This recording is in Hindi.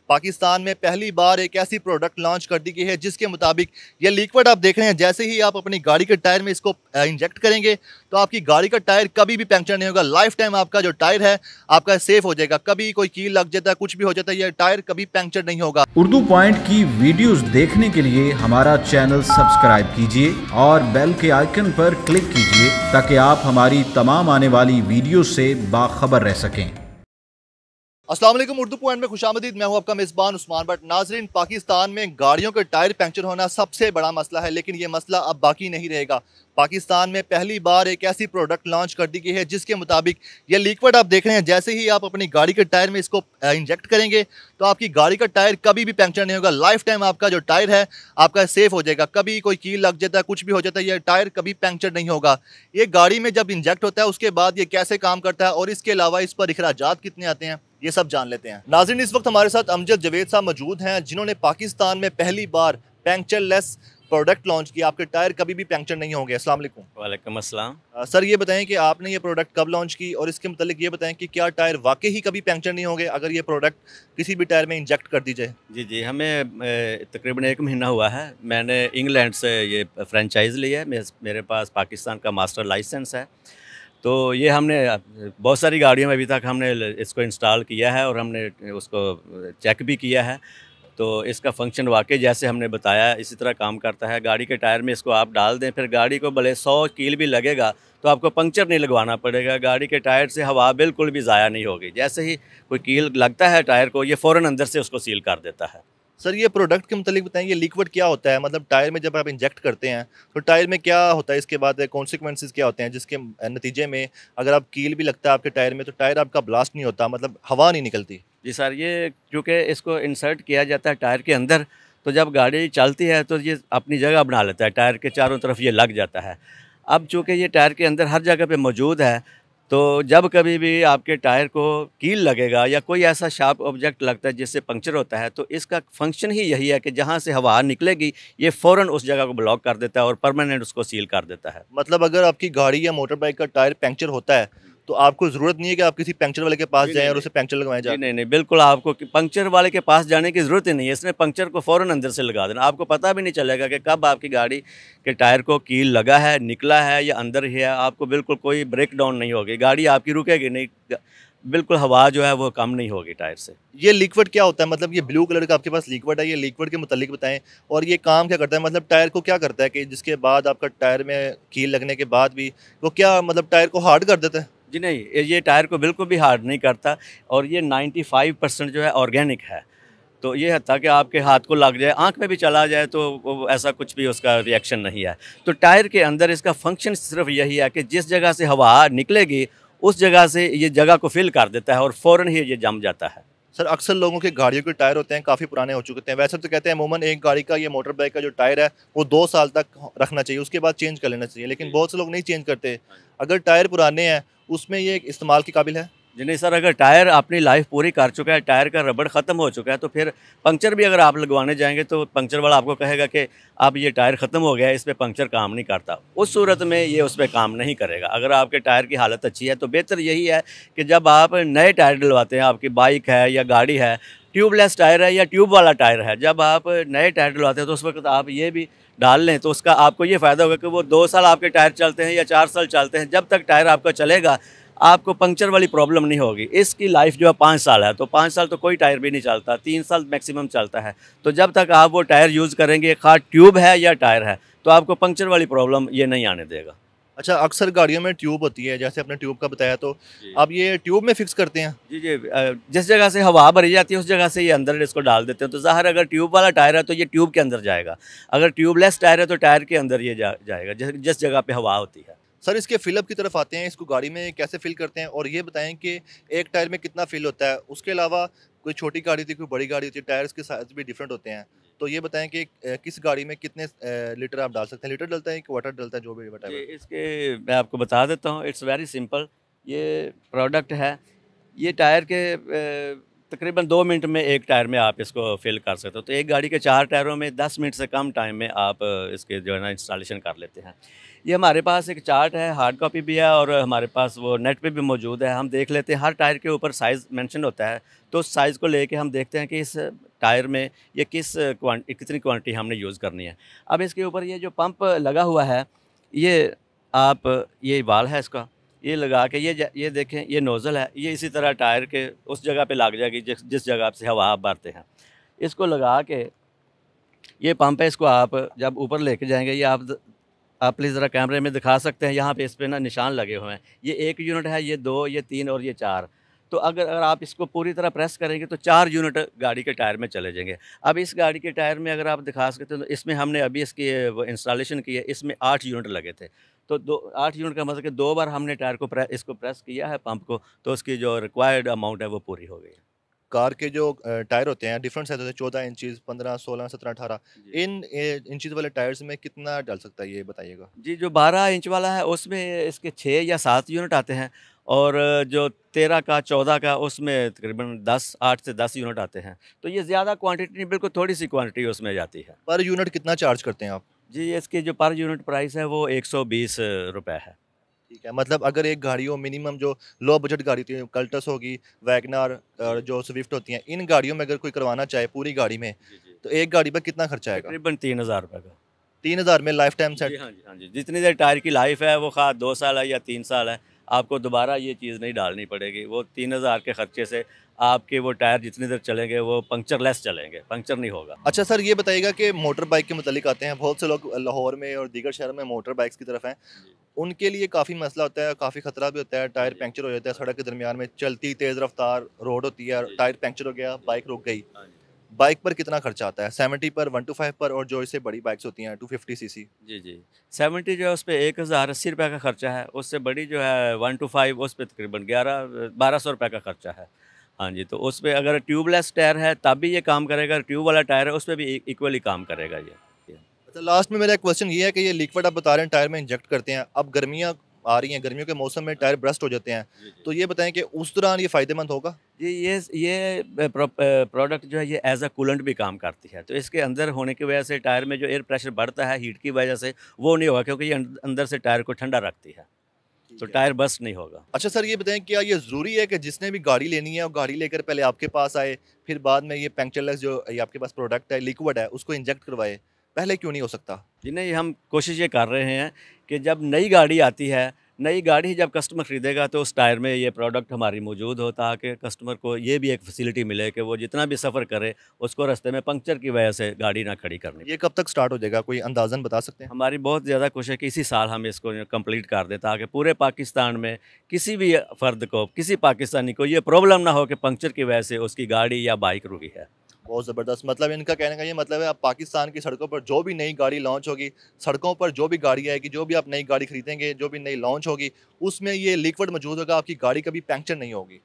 पाकिस्तान में पहली बार एक ऐसी प्रोडक्ट लॉन्च कर दी गई है जिसके मुताबिक ये लिक्विड आप देख रहे हैं, जैसे ही आप अपनी गाड़ी के टायर में इसको इंजेक्ट करेंगे तो आपकी गाड़ी का टायर कभी भी पंक्चर नहीं होगा। लाइफ टाइम आपका जो टायर है आपका सेफ हो जाएगा। कभी कोई कील लग जाता है, कुछ भी हो जाता है, ये टायर कभी पंक्चर नहीं होगा। उर्दू पॉइंट की वीडियोस देखने के लिए हमारा चैनल सब्सक्राइब कीजिए और बेल के आइकन पर क्लिक कीजिए ताकि आप हमारी तमाम आने वाली वीडियो से बाखबर रह सकें। अस्सलाम वालेकुम, उर्दू पॉइंट में खुशामदीद। मैं हूं आपका मेज़बान उस्मान भट्ट। नाजरीन, पाकिस्तान में गाड़ियों के टायर पंक्चर होना सबसे बड़ा मसला है, लेकिन ये मसला अब बाकी नहीं रहेगा। पाकिस्तान में पहली बार एक ऐसी प्रोडक्ट लॉन्च कर दी गई है जिसके मुताबिक ये लिक्विड आप देख रहे हैं, जैसे ही आप अपनी गाड़ी के टायर में इसको इंजेक्ट करेंगे तो आपकी गाड़ी का टायर कभी भी पंक्चर नहीं होगा। लाइफ टाइम आपका जो टायर है आपका सेफ हो जाएगा। कभी कोई कील लग जाता है, कुछ भी हो जाता है, ये टायर कभी पंक्चर नहीं होगा। ये गाड़ी में जब इंजेक्ट होता है उसके बाद ये कैसे काम करता है और इसके अलावा इस पर अखराजात कितने आते हैं ये सब जान लेते हैं। नाज़रीन, इस वक्त हमारे साथ अमजद जवेद साहब मौजूद हैं जिन्होंने पाकिस्तान में पहली बार पंक्चरलेस प्रोडक्ट लॉन्च किया। आपके टायर कभी भी पंक्चर नहीं होंगे। अस्सलाम वालेकुम। वालेकुम अस्सलाम। सर, ये बताएं कि आपने ये प्रोडक्ट कब लॉन्च की और इसके मतलब ये बताएं कि क्या टायर वाकई ही कभी पंक्चर नहीं होंगे अगर ये प्रोडक्ट किसी भी टायर में इंजेक्ट कर दी जाए? जी जी, हमें तकरीबन 1 महीना हुआ है। मैंने इंग्लैंड से ये फ्रेंचाइज़ ली है। मेरे पास पाकिस्तान का मास्टर लाइसेंस है। तो ये हमने बहुत सारी गाड़ियों में अभी तक हमने इसको इंस्टॉल किया है और हमने उसको चेक भी किया है। तो इसका फ़ंक्शन वाकई जैसे हमने बताया इसी तरह काम करता है। गाड़ी के टायर में इसको आप डाल दें, फिर गाड़ी को भले 100 कील भी लगेगा तो आपको पंक्चर नहीं लगवाना पड़ेगा। गाड़ी के टायर से हवा बिल्कुल भी ज़ाया नहीं होगी। जैसे ही कोई कील लगता है टायर को, ये फ़ौरन अंदर से उसको सील कर देता है। सर, ये प्रोडक्ट के मतलब बताएं, ये लिक्विड क्या होता है? मतलब टायर में जब आप इंजेक्ट करते हैं तो टायर में क्या होता है, इसके बाद कॉन्सिक्वेंसेस क्या होते हैं जिसके नतीजे में अगर आप कील भी लगता है आपके टायर में तो टायर आपका ब्लास्ट नहीं होता, मतलब हवा नहीं निकलती? जी सर, ये क्योंकि इसको इंसर्ट किया जाता है टायर के अंदर, तो जब गाड़ी चलती है तो ये अपनी जगह बना लेता है, टायर के चारों तरफ ये लग जाता है। अब चूँकि ये टायर के अंदर हर जगह पे मौजूद है, तो जब कभी भी आपके टायर को कील लगेगा या कोई ऐसा शार्प ऑब्जेक्ट लगता है जिससे पंक्चर होता है, तो इसका फंक्शन ही यही है कि जहाँ से हवा निकलेगी ये फ़ौरन उस जगह को ब्लॉक कर देता है और परमानेंट उसको सील कर देता है। मतलब अगर आपकी गाड़ी या मोटर बाइक का टायर पंक्चर होता है तो आपको ज़रूरत नहीं है कि आप किसी पंक्चर वाले के पास जी जाएं नहीं, और उसे पंक्चर लगवाएं जी जाके? नहीं, नहीं, बिल्कुल आपको पंक्चर वाले के पास जाने की ज़रूरत ही नहीं है। इसने पंक्चर को फ़ौरन अंदर से लगा देना। आपको पता भी नहीं चलेगा कि कब आपकी गाड़ी के टायर को कील लगा है, निकला है या अंदर ही है। आपको बिल्कुल कोई ब्रेक डाउन नहीं होगी, गाड़ी आपकी रुकेगी नहीं, बिल्कुल हवा जो है वो कम नहीं होगी टायर से। ये लिक्विड क्या होता है? मतलब ये ब्लू कलर का आपके पास लिक्विड है, ये लिक्विड के मुतालिक बताएं और ये काम क्या करता है? मतलब टायर को क्या करता है कि जिसके बाद आपका टायर में कील लगने के बाद भी वो क्या मतलब टायर को हार्ड कर देता है? जी नहीं, ये टायर को बिल्कुल भी हार्ड नहीं करता और ये 95% जो है ऑर्गेनिक है। तो ये हत्ता कि आपके हाथ को लग जाए, आँख में भी चला जाए तो वो ऐसा कुछ भी उसका रिएक्शन नहीं है। तो टायर के अंदर इसका फ़ंक्शन सिर्फ़ यही है कि जिस जगह से हवा निकलेगी, उस जगह से ये जगह को फ़िल कर देता है और फ़ौरन ही ये जम जाता है। सर, अक्सर लोगों के गाड़ियों के टायर होते हैं काफ़ी पुराने हो चुके हैं। वैसे तो कहते हैं अमूमन एक गाड़ी का, ये मोटर बाइक का जो टायर है वो 2 साल तक रखना चाहिए, उसके बाद चेंज कर लेना चाहिए, लेकिन बहुत से लोग नहीं चेंज करते। अगर टायर पुराने हैं उसमें ये इस्तेमाल के काबिल है? जी नहीं सर, अगर टायर अपनी लाइफ पूरी कर चुका है, टायर का रबड़ ख़त्म हो चुका है, तो फिर पंक्चर भी अगर आप लगवाने जाएंगे तो पंक्चर वाला आपको कहेगा कि अब ये टायर ख़त्म हो गया है, इस पे पंक्चर काम नहीं करता। उस सूरत में ये उस पर काम नहीं करेगा। अगर आपके टायर की हालत अच्छी है तो बेहतर यही है कि जब आप नए टायर डलवाते हैं, आपकी बाइक है या गाड़ी है, ट्यूबलेस टायर है या ट्यूब वाला टायर है, जब आप नए टायर डलवाते हैं तो उस वक्त आप ये भी डाल लें तो उसका आपको ये फ़ायदा होगा कि वो 2 साल आपके टायर चलते हैं या 4 साल चलते हैं, जब तक टायर आपका चलेगा आपको पंक्चर वाली प्रॉब्लम नहीं होगी। इसकी लाइफ जो है 5 साल है, तो 5 साल तो कोई टायर भी नहीं चलता, 3 साल मैक्सिमम चलता है। तो जब तक आप वो टायर यूज़ करेंगे, खा ट्यूब है या टायर है, तो आपको पंक्चर वाली प्रॉब्लम ये नहीं आने देगा। अच्छा, अक्सर गाड़ियों में ट्यूब होती है, जैसे आपने ट्यूब का बताया, तो आप ये ट्यूब में फिक्स करते हैं? जी जी, जिस जगह से हवा भरी जाती है उस जगह से ये अंदर इसको डाल देते हैं। तो ज़ाहिर अगर ट्यूब वाला टायर है तो ये ट्यूब के अंदर जाएगा, अगर ट्यूबलेस टायर है तो टायर के अंदर ये जाएगा जिस जगह पे हवा होती है। सर, इसके फिलअप की तरफ आते हैं, इसको गाड़ी में कैसे फिल करते हैं और ये बताएं कि एक टायर में कितना फिल होता है? उसके अलावा कोई छोटी गाड़ी होती है, कोई बड़ी गाड़ी होती है, टायर्स के साइज भी डिफरेंट होते हैं, तो ये बताएं कि किस गाड़ी में कितने लीटर आप डाल सकते हैं? लीटर डलता है कि वाटर डलता है, जो भी जी, वटेवर? इसके मैं आपको बता देता हूँ, इट्स वेरी सिंपल। ये प्रोडक्ट है, ये टायर के तकरीबन 2 मिनट में एक टायर में आप इसको फिल कर सकते हो। तो एक गाड़ी के 4 टायरों में 10 मिनट से कम टाइम में आप इसके जो है ना इंस्टॉलेशन कर लेते हैं। ये हमारे पास एक चार्ट है, हार्ड कॉपी भी है और हमारे पास वो नेट पे भी मौजूद है। हम देख लेते हैं, हर टायर के ऊपर साइज़ मेंशन होता है, तो उस साइज़ को लेके हम देखते हैं कि इस टायर में ये कितनी क्वांटिटी हमने यूज़ करनी है। अब इसके ऊपर ये जो पंप लगा हुआ है, ये वाल्व है इसका, ये लगा के ये देखें, ये नोज़ल है, ये इसी तरह टायर के उस जगह पे लग जाएगी जिस जगह से हवा आप भरते हैं। इसको लगा के ये पंप है, इसको आप जब ऊपर लेके जाएँगे, ये आप प्लीज़ ज़रा कैमरे में दिखा सकते हैं, यहाँ पे इस पे ना निशान लगे हुए हैं। ये 1 यूनिट है, ये 2, ये 3 और ये 4। तो अगर आप इसको पूरी तरह प्रेस करेंगे तो 4 यूनिट गाड़ी के टायर में चले जाएँगे। अब इस गाड़ी के टायर में अगर आप दिखा सकते हैं, तो इसमें हमने अभी इसकी वो इंस्टॉलेशन की है, इसमें 8 यूनिट लगे थे। तो 8 यूनिट का मतलब कि 2 बार हमने टायर को इसको प्रेस किया है पंप को, तो उसकी जो रिक्वायर्ड अमाउंट है वो पूरी हो गई है। कार के जो टायर होते हैं डिफरेंट साइज होते हैं, 14 इंचज़, 15, 16, 17, 18। जी। इन इंचज़ वाले टायर्स में कितना डल सकता है, ये बताइएगा? जी, जो 12 इंच वाला है उसमें इसके 6 या 7 यूनिट आते हैं और जो 13 का 14 का उसमें तकरीबन 8 से 10 यूनिट आते हैं। तो ये ज़्यादा क्वांटिटी नहीं, बिल्कुल थोड़ी-सी क्वांटिटी उसमें जाती है। पर यूनिट कितना चार्ज करते हैं आप? जी, इसकी जो पर यूनिट प्राइस है वो 120 रुपए है। ठीक है, मतलब अगर एक गाड़ी हो, मिनिमम जो लो बजट गाड़ी होती है, कल्टस होगी, वैगनर और जो स्विफ्ट होती हैं, इन गाड़ियों में अगर कोई करवाना चाहे पूरी गाड़ी में, जी, जी। तो एक गाड़ी पर कितना खर्चा आएगा? तकरीबन 3000 रुपए का। 3000 में लाइफ टाइम जी, सेट? हाँ जी, हाँ जी। जितनी देर टायर की लाइफ है वो ख़ास 2 साल है या 3 साल है, आपको दोबारा ये चीज़ नहीं डालनी पड़ेगी। वो 3000 के खर्चे से आपके वो टायर जितनी देर चलेंगे वो पंक्चरलेस चलेंगे, पंक्चर नहीं होगा। अच्छा सर, ये बताइएगा कि मोटर बाइक के मुतालिक आते हैं, बहुत से लोग लाहौर में और दीगर शहरों में मोटर बाइक्स की तरफ हैं। जी, उनके लिए काफ़ी मसला होता है, काफ़ी ख़तरा भी होता है, टायर जी। पंक्चर हो जाता है सड़क के दरमियान में, चलती तेज़ रफ्तार रोड होती है, जी। टायर पंक्चर हो गया, बाइक रुक गई। हाँ जी। बाइक पर कितना खर्चा आता है? 70 पर, 125 पर, और जो इससे बड़ी बाइक्स होती हैं 250 सीसी। जी, जी। 70 जो है उसपे 1080 रुपए का खर्चा है, उससे बड़ी जो है 125 उस पे तकरीबन 1200 रुपए का खर्चा है। हाँ जी, तो उसपे अगर ट्यूबलेस टायर है तब भी ये काम करेगा, ट्यूब वाला टायर है उसपे भी इक्वली काम करेगा ये। अच्छा, लास्ट में मेरा एक क्वेश्चन ये है कि ये लिक्विड आप बता रहे हैं टायर में इंजेक्ट करते हैं, अब गर्मियाँ आ रही हैं, गर्मियों के मौसम में टायर ब्रस्ट हो जाते हैं, जी, जी। तो ये बताएं कि उस दौरान ये फ़ायदेमंद होगा? जी, प्रोडक्ट जो है ये एज़ अ कूलेंट भी काम करती है, तो इसके अंदर होने की वजह से टायर में जो एयर प्रेशर बढ़ता है हीट की वजह से, वो नहीं होगा क्योंकि ये अंदर से टायर को ठंडा रखती है, तो टायर बस्ट नहीं होगा। अच्छा सर, ये बताएं क्या ये ज़रूरी है कि जिसने भी गाड़ी लेनी है वो गाड़ी लेकर पहले आपके पास आए, फिर बाद में ये पंक्चरलेस जो ये आपके पास प्रोडक्ट है, लिक्विड है, उसको इंजेक्ट करवाए? पहले क्यों नहीं हो सकता? जी नहीं, हम कोशिश ये कर रहे हैं कि जब नई गाड़ी आती है, नई गाड़ी ही जब कस्टमर ख़रीदेगा तो उस टायर में ये प्रोडक्ट हमारी मौजूद हो ताकि कस्टमर को ये भी एक फैसिलिटी मिले कि वो जितना भी सफ़र करे उसको रास्ते में पंक्चर की वजह से गाड़ी ना खड़ी करनी। ये कब तक स्टार्ट हो जाएगा, कोई अंदाज़न बता सकते हैं? हमारी बहुत ज़्यादा कोशिश है कि इसी साल हम इसको कंप्लीट कर दें ताकि पूरे पाकिस्तान में किसी भी फ़र्द को, किसी पाकिस्तानी को ये प्रॉब्लम ना हो कि पंक्चर की वजह से उसकी गाड़ी या बाइक रुकी है। बहुत ज़बरदस्त, मतलब इनका कहने का ये मतलब है, अब पाकिस्तान की सड़कों पर जो भी नई गाड़ी लॉन्च होगी, सड़कों पर जो भी गाड़ी आएगी, जो भी आप नई गाड़ी खरीदेंगे, जो भी नई लॉन्च होगी, उसमें ये लिक्विड मौजूद होगा, आपकी गाड़ी कभी पंक्चर नहीं होगी।